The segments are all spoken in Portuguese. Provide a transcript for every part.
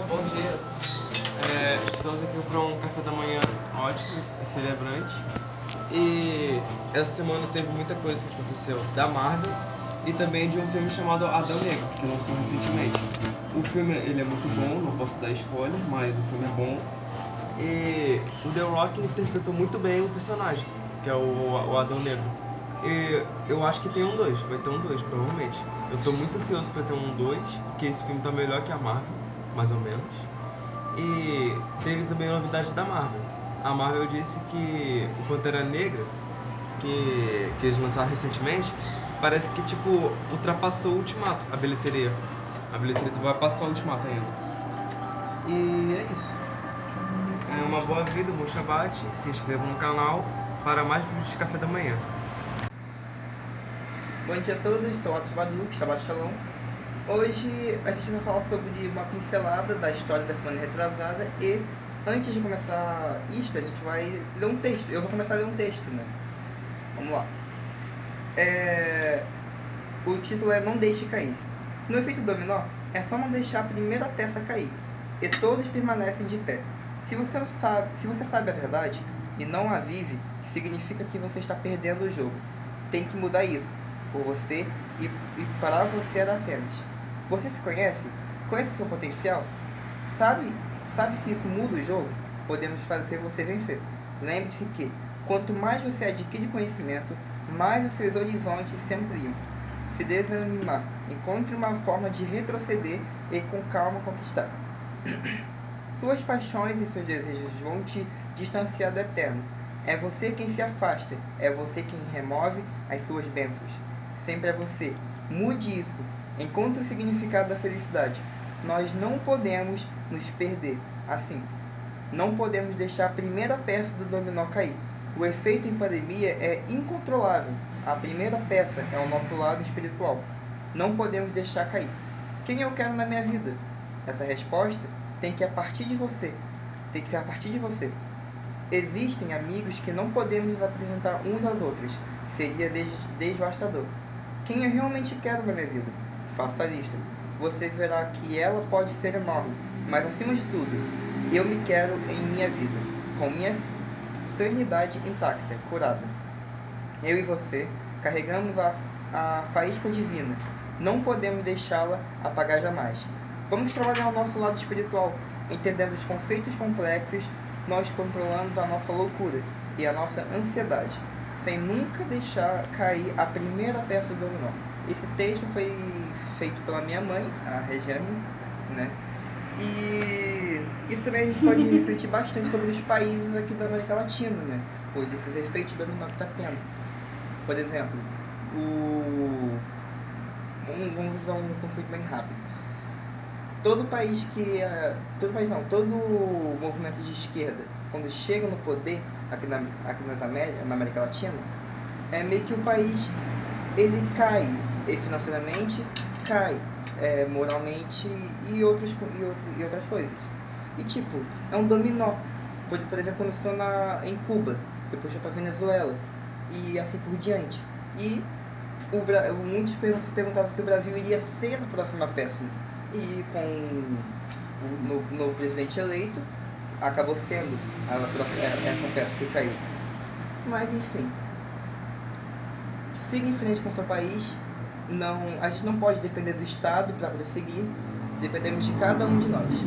bom dia. Estamos aqui para um café da manhã ótimo e celebrante. E essa semana teve muita coisa que aconteceu da Marvel e também de um filme chamado Adão Negro, que lançou recentemente. O filme ele é muito bom, não posso dar spoiler, mas o filme é bom. E o The Rock interpretou muito bem o personagem, que é o Adão Negro. E eu acho que tem um 2, vai ter um 2, provavelmente. Eu tô muito ansioso pra ter um 2, porque esse filme tá melhor que a Marvel, mais ou menos. E teve também novidades da Marvel. A Marvel disse que o Pantera Negra, que eles lançaram recentemente, parece que tipo ultrapassou o Ultimato, a bilheteria. A bilheteria vai passar o Ultimato ainda. E é isso. É uma boa vida, um bom Shabbat, se inscreva no canal para mais vídeos de café da manhã. Bom dia a todos, sou Atos Baduk, Shabbat Shalom. Hoje a gente vai falar sobre uma pincelada da história da semana retrasada e antes de começar isto, a gente vai ler um texto. Eu vou começar a ler um texto, né? Vamos lá. O título é Não Deixe Cair. No efeito dominó, é só não deixar a primeira peça cair e todos permanecem de pé. Se você sabe a verdade e não a vive, significa que você está perdendo o jogo. Tem que mudar isso. Por você e para você era apenas. Você se conhece? Conhece o seu potencial? Sabe se isso muda o jogo? Podemos fazer você vencer. Lembre-se que, quanto mais você adquire conhecimento, mais os seus horizontes se ampliam. Se desanimar, encontre uma forma de retroceder e com calma conquistar. Suas paixões e seus desejos vão te distanciar do eterno. É você quem se afasta, é você quem remove as suas bênçãos. Sempre é você. Mude isso. Encontre o significado da felicidade. Nós não podemos nos perder. Assim, não podemos deixar a primeira peça do dominó cair. O efeito em pandemia é incontrolável. A primeira peça é o nosso lado espiritual. Não podemos deixar cair. Quem eu quero na minha vida? Essa resposta tem que ser a partir de você. Existem amigos que não podemos nos apresentar uns aos outros. Seria devastador. Quem eu realmente quero na minha vida? Faça a lista. Você verá que ela pode ser enorme, mas acima de tudo, eu me quero em minha vida, com minha sanidade intacta, curada. Eu e você carregamos a faísca divina. Não podemos deixá-la apagar jamais. Vamos trabalhar o nosso lado espiritual, entendendo os conceitos complexos. Nós controlamos a nossa loucura e a nossa ansiedade, sem nunca deixar cair a primeira peça do dominó. Esse texto foi feito pela minha mãe, a Regiane, né? E isso também a gente pode refletir bastante sobre os países aqui da América Latina, né? Por esses efeitos de dominó que está tendo. Por exemplo, vamos usar um conceito bem rápido. Todo movimento de esquerda, quando chega no poder aqui na América Latina, é meio que o país ele cai financeiramente, cai moralmente e outras coisas. E tipo, é um dominó. Por exemplo, começou em Cuba, depois foi para Venezuela e assim por diante. E muitos se perguntavam se o Brasil iria ser a próxima peça. E com o novo presidente eleito, acabou sendo essa peça que caiu. Mas enfim, siga em frente com o seu país. A gente não pode depender do Estado para prosseguir. Dependemos de cada um de nós,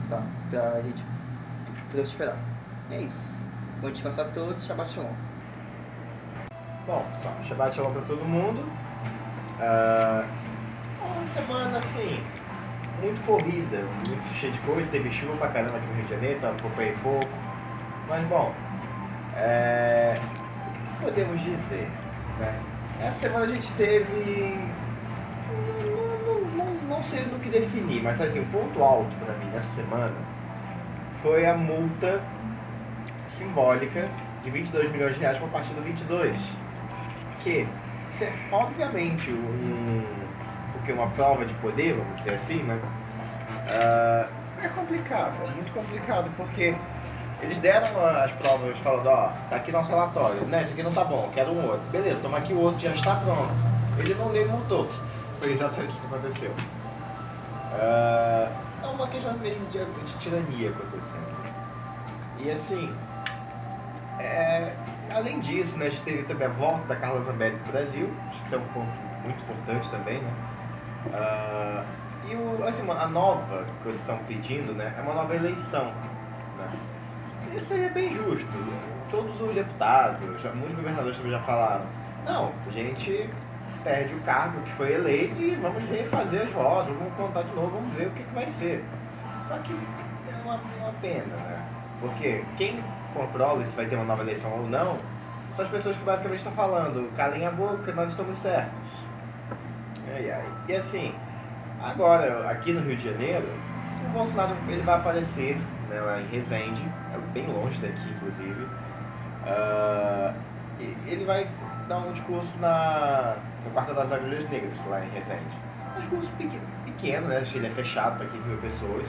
tá? Pra gente prosperar. É isso. Bom descanso a todos. Shabbat Shalom. Bom, pessoal, Shabbat Shalom pra todo mundo. Uma semana assim, muito corrida, muito cheia de coisa. Teve chuva pra caramba aqui no Rio de Janeiro, então acompanhei pouco. Mas bom, o que podemos dizer, né? Essa semana a gente teve, não sei do que definir, mas assim, um ponto alto pra mim nessa semana foi a multa simbólica de 22 milhões de reais para a partida 22. Que isso é obviamente uma prova de poder, vamos dizer assim, né? É complicado, é muito complicado, porque eles deram as provas falando, ó, tá aqui nosso relatório, né? Esse aqui não tá bom, quero um outro. Beleza, toma aqui o outro, já está pronto. Ele não leu e multou. Foi exatamente isso que aconteceu. É uma questão mesmo de tirania acontecendo. E assim, além disso, né, a gente teve também a volta da Carla Zambelli pro Brasil, acho que isso é um ponto muito importante também, né? Assim, a nova que eles estão pedindo, né, é uma nova eleição, né? Isso aí é bem justo. Todos os deputados, muitos governadores também já falaram, não, a gente perde o cargo que foi eleito e vamos refazer as votos, vamos contar de novo, vamos ver o que vai ser. Só que é uma pena, né? Porque quem controla se vai ter uma nova eleição ou não, são as pessoas que basicamente estão falando, calem a boca, nós estamos certos. E assim, agora, aqui no Rio de Janeiro, o Bolsonaro ele vai aparecer, né, lá em Resende, é bem longe daqui, inclusive. Ele vai dar um discurso no Quarto das Agulhas Negras, lá em Resende. Um discurso pequeno, né? Ele é fechado para 15 mil pessoas.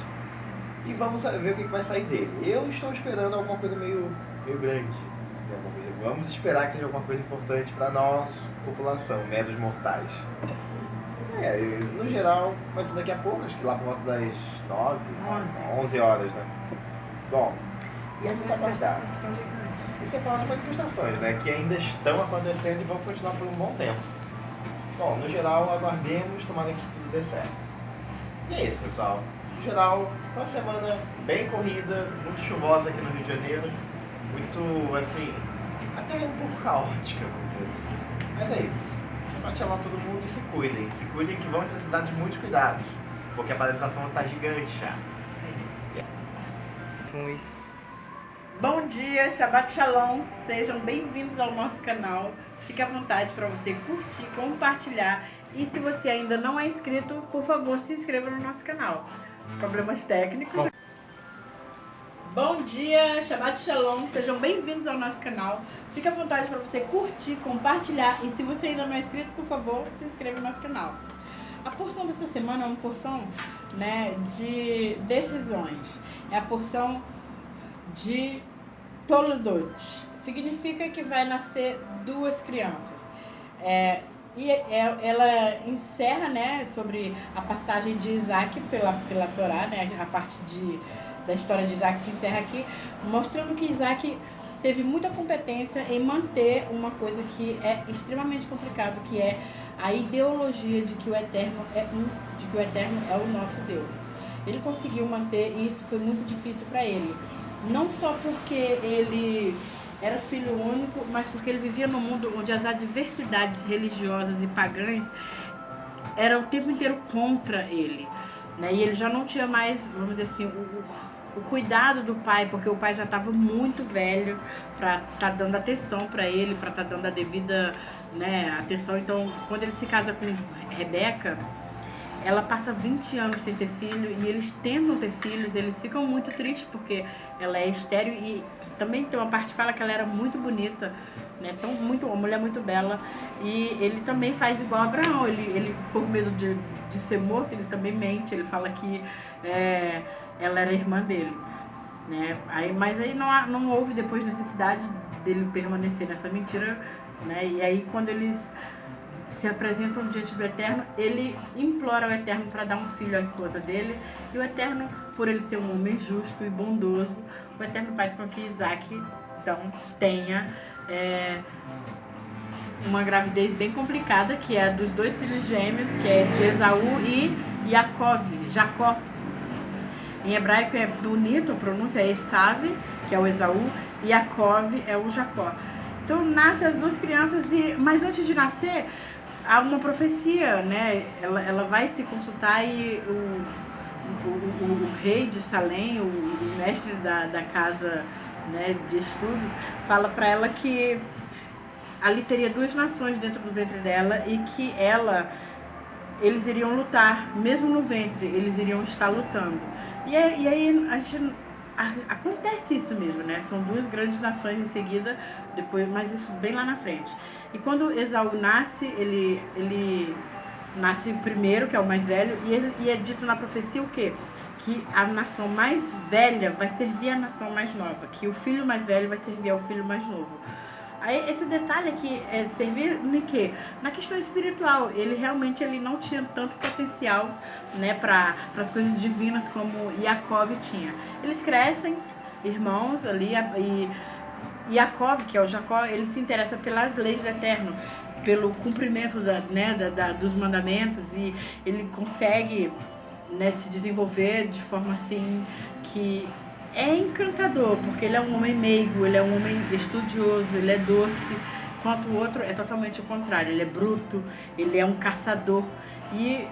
E vamos ver o que vai sair dele. Eu estou esperando alguma coisa meio grande. Né? Vamos esperar que seja alguma coisa importante para nós, população, meros mortais. No geral, vai ser daqui a pouco, acho que lá por volta das 11 horas, né? Bom, vamos aguardar. E sem falar de manifestações, né? Que ainda estão acontecendo e vão continuar por um bom tempo. Bom, no geral, aguardemos, tomara que tudo dê certo. E é isso, pessoal. No geral, uma semana bem corrida, muito chuvosa aqui no Rio de Janeiro. Muito, assim, até um pouco caótica, vamos dizer assim. Mas é isso. Pode chamar todo mundo e se cuidem que vão precisar de muitos cuidados, porque a paralisação está gigante já. Bom dia, Shabbat Shalom, sejam bem-vindos ao nosso canal. Fique à vontade para você curtir, compartilhar e se você ainda não é inscrito, por favor, se inscreva no nosso canal. Problemas técnicos. Bom dia, Shabbat Shalom, sejam bem-vindos ao nosso canal. Fique à vontade para você curtir, compartilhar e se você ainda não é inscrito, por favor, se inscreva no nosso canal. A porção dessa semana é uma porção, né, de decisões. É a porção de Toledot. Significa que vai nascer 2 crianças. Ela encerra, né, sobre a passagem de Isaac pela Torá, né, a parte da história de Isaac se encerra aqui, mostrando que Isaac teve muita competência em manter uma coisa que é extremamente complicado, que é a ideologia de que o Eterno é o nosso Deus. Ele conseguiu manter e isso foi muito difícil para ele. Não só porque ele era filho único, mas porque ele vivia num mundo onde as adversidades religiosas e pagãs eram o tempo inteiro contra ele, né? E ele já não tinha mais, vamos dizer assim, o cuidado do pai, porque o pai já estava muito velho para estar dando atenção para ele, para estar dando a devida, né, atenção. Então, quando ele se casa com Rebeca, ela passa 20 anos sem ter filho e eles tentam ter filhos, eles ficam muito tristes porque ela é estéril e também tem uma parte que fala que ela era muito bonita, né? Uma mulher muito bela. E ele também faz igual a Abraão, ele por medo de ser morto, ele também mente, ele fala que ela era irmã dele, né? Mas aí não houve depois necessidade dele permanecer nessa mentira, né? E aí quando eles se apresentam diante do Eterno, ele implora ao Eterno para dar um filho à esposa dele, e o Eterno, por ele ser um homem justo e bondoso, o Eterno faz com que Isaac, então, tenha uma gravidez bem complicada, que é a dos 2 filhos gêmeos, que é de Esaú e Jacó. Em hebraico é bonito, a pronúncia é Esav, que é o Esaú, e Yaakov é o Jacó. Então, nascem as 2 crianças, mas antes de nascer, há uma profecia, né? Ela vai se consultar e o rei de Salém, o mestre da casa, né, de estudos, fala para ela que ali teria 2 nações dentro do ventre dela e que eles iriam lutar, mesmo no ventre, eles iriam estar lutando. E aí acontece isso mesmo, né? São 2 grandes nações em seguida, depois, mas isso bem lá na frente. E quando Esaú nasce, ele nasce primeiro, que é o mais velho, e é dito na profecia o quê? Que a nação mais velha vai servir a nação mais nova, que o filho mais velho vai servir ao filho mais novo. Aí esse detalhe aqui é servir no quê? Na questão espiritual. Ele realmente não tinha tanto potencial, né, para as coisas divinas como Yaakov tinha. Eles crescem, irmãos ali, e Yaakov, que é o Jacó, ele se interessa pelas leis do Eterno, pelo cumprimento dos mandamentos, e ele consegue, né, se desenvolver de forma assim que é encantador, porque ele é um homem meigo, ele é um homem estudioso, ele é doce, enquanto o outro é totalmente o contrário, ele é bruto, ele é um caçador. E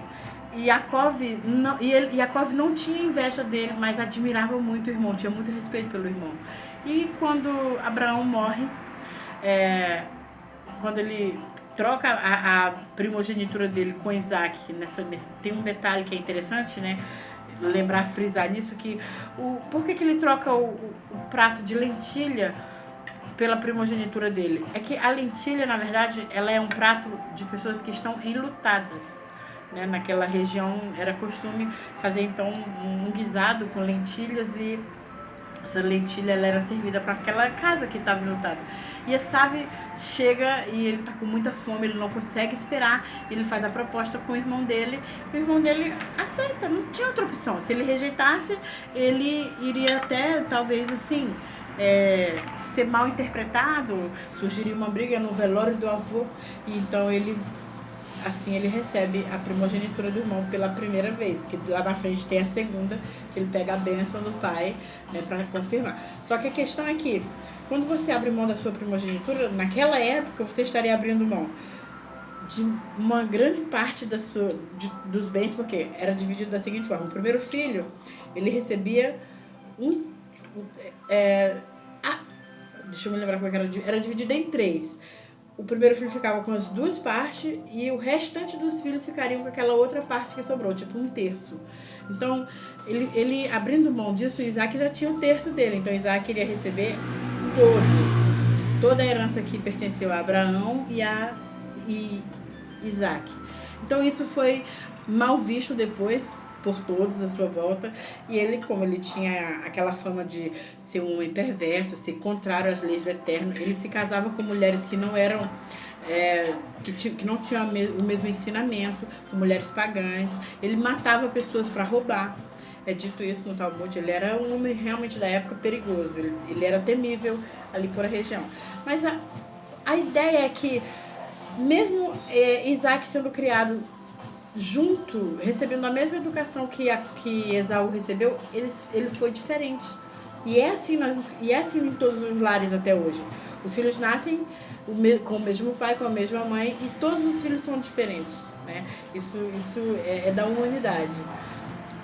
Yaakov não tinha inveja dele, mas admirava muito o irmão, tinha muito respeito pelo irmão. E quando Abraão morre, quando ele troca a primogenitura dele com Isaac, tem um detalhe que é interessante, né? Lembrar, frisar nisso, que por que ele troca o prato de lentilha pela primogenitura dele? É que a lentilha, na verdade, ela é um prato de pessoas que estão enlutadas, né? Naquela região era costume fazer então um guisado com lentilhas, e essa lentilha ela era servida para aquela casa que estava enlutada. E Esav chega e ele está com muita fome, ele não consegue esperar, ele faz a proposta com o irmão dele, e o irmão dele aceita, não tinha outra opção. Se ele rejeitasse, ele iria até, talvez assim, ser mal interpretado, surgiria uma briga no velório do avô, e então ele recebe a primogenitura do irmão pela primeira vez, que lá na frente tem a segunda, que ele pega a bênção do pai, né, para confirmar. Só que a questão é que, quando você abre mão da sua primogenitura, naquela época você estaria abrindo mão de uma grande parte dos bens, porque era dividido da seguinte forma: o primeiro filho, ele recebia deixa eu me lembrar como é que era dividido em 3. O primeiro filho ficava com as 2 partes e o restante dos filhos ficariam com aquela outra parte que sobrou, tipo 1/3. Então, ele abrindo mão disso, Isaac já tinha 1/3 dele. Então, Isaac iria receber toda a herança que pertenceu a Abraão e Isaac. Então, isso foi mal visto depois por todos à sua volta, e ele, como ele tinha aquela fama de ser um homem perverso, ser contrário às leis do Eterno, ele se casava com mulheres que não eram que não tinham o mesmo ensinamento, com mulheres pagãs. Ele matava pessoas para roubar. É dito isso no Talmud. Ele era um homem realmente da época perigoso, ele era temível ali por a região. Mas a ideia é que, mesmo Isaac sendo criado junto, recebendo a mesma educação que Esaú recebeu, ele foi diferente. E é assim em todos os lares até hoje. Os filhos nascem com o mesmo pai, com a mesma mãe, e todos os filhos são diferentes, né? Isso é da humanidade.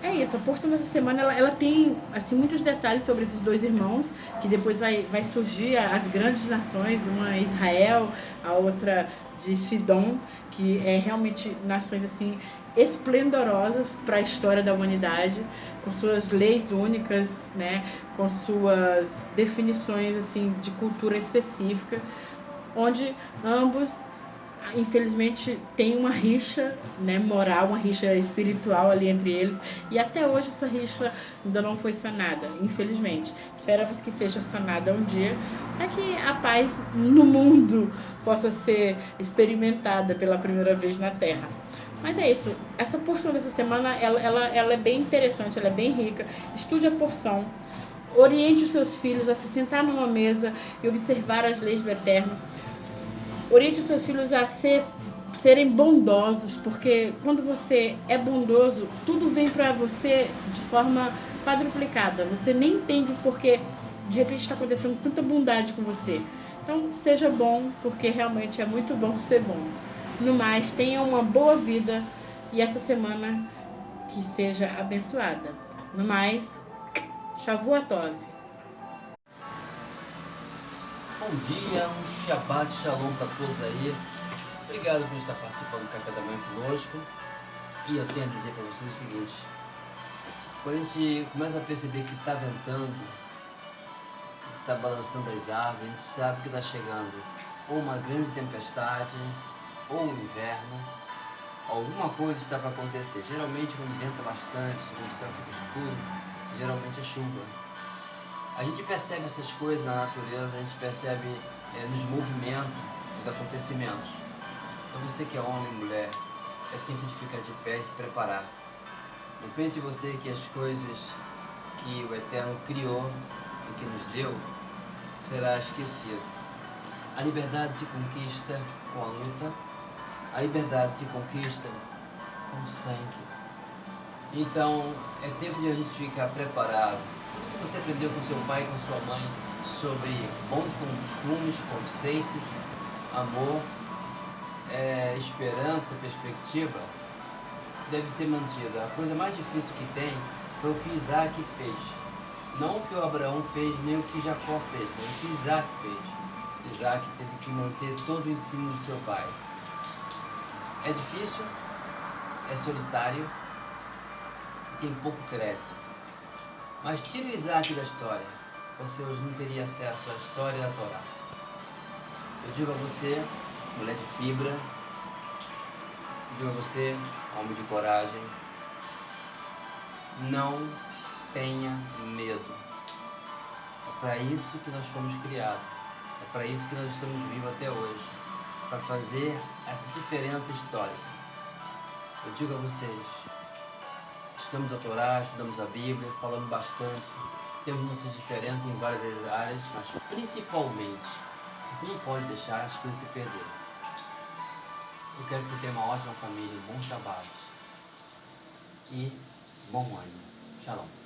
É isso, a porção dessa semana ela tem assim, muitos detalhes sobre esses 2 irmãos, que depois vai surgir as grandes nações, uma Israel, a outra de Sidom, que é realmente nações assim esplendorosas para a história da humanidade, com suas leis únicas, né, com suas definições assim de cultura específica, onde ambos, infelizmente, tem uma rixa, né, moral, uma rixa espiritual ali entre eles, e até hoje essa rixa ainda não foi sanada, infelizmente. Esperamos que seja sanada um dia, para que a paz no mundo possa ser experimentada pela primeira vez na Terra. Mas é isso, essa porção dessa semana ela é bem interessante, ela é bem rica. Estude a porção, oriente os seus filhos a se sentar numa mesa e observar as leis do Eterno. Oriente os seus filhos a serem bondosos, porque quando você é bondoso, tudo vem para você de forma quadruplicada. Você nem entende o porquê de repente está acontecendo tanta bondade com você. Então, seja bom, porque realmente é muito bom ser bom. No mais, tenha uma boa vida e essa semana que seja abençoada. No mais, Shavua Tov. Bom dia, um Shabbat Shalom para todos aí. Obrigado por estar participando do Café da Manhã conosco. E eu tenho a dizer para vocês o seguinte: quando a gente começa a perceber que está ventando, está balançando as árvores, a gente sabe que está chegando ou uma grande tempestade, ou um inverno, alguma coisa está para acontecer. Geralmente quando venta bastante, quando o céu fica escuro, geralmente é chuva. A gente percebe essas coisas na natureza, a gente percebe nos movimentos, dos acontecimentos. Então você que é homem e mulher, é tempo de ficar de pé e se preparar. Não pense você que as coisas que o Eterno criou e que nos deu será esquecido. A liberdade se conquista com a luta, a liberdade se conquista com sangue. Então é tempo de a gente ficar preparado. Tudo que você aprendeu com seu pai e com sua mãe sobre bons costumes, conceitos, amor, esperança, perspectiva, deve ser mantida. A coisa mais difícil que tem foi o que Isaac fez. Não o que o Abraão fez, nem o que Jacó fez, mas o que Isaac fez. Isaac teve que manter todo o ensino do seu pai. É difícil, é solitário, tem pouco crédito. Mas tire Isaac da história, você hoje não teria acesso à história da Torá. Eu digo a você, mulher de fibra, digo a você, homem de coragem, não tenha medo. É para isso que nós fomos criados. É para isso que nós estamos vivos até hoje. Para fazer essa diferença histórica. Eu digo a vocês, estudamos a Torá, estudamos a Bíblia, falamos bastante, temos nossas diferenças em várias áreas, mas principalmente, você não pode deixar as coisas se perderem. Eu quero que você tenha uma ótima família, um bom Shabbat e bom ano. Shalom.